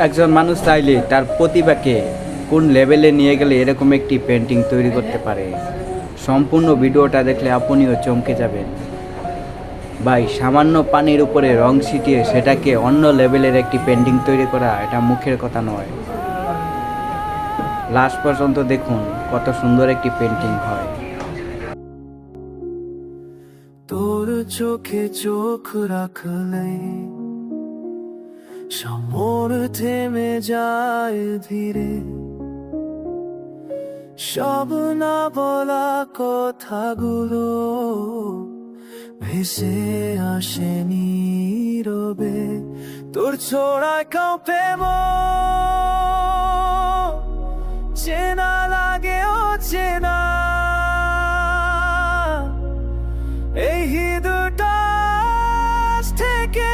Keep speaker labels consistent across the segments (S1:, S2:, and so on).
S1: একজন মানুষ চাইলে তার প্রতিভাকে কোন লেভেলে নিয়ে গেলে এরকম একটি পেন্টিং তৈরি করতে পারে। সম্পূর্ণ ভিডিওটা দেখলে আপনিও চমকে যাবেন। ভাই, সামান্য পানির উপরে রং ছিটিয়ে সেটাকে অন্য লেভেলের একটি পেন্টিং তৈরি করা এটা মুখের কথা নয়। লাস্ট পর্যন্ত দেখুন কত সুন্দর একটি পেন্টিং হয়।
S2: তোর চোখে চোখ রাখলে সমর থেমে যায় ধীরে, সব না বলা কথাগুলো ভেসে আসে নীরবে। তোর ছোড়ায় কাঁপে মন, চেনা লাগে অচেনা, এই হৃদয়টা আজ থেকে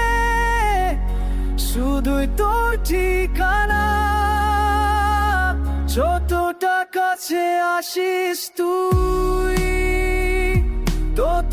S2: শুধুই তোর ঠিকানা। যতটা কাছে আসিস তুই, তত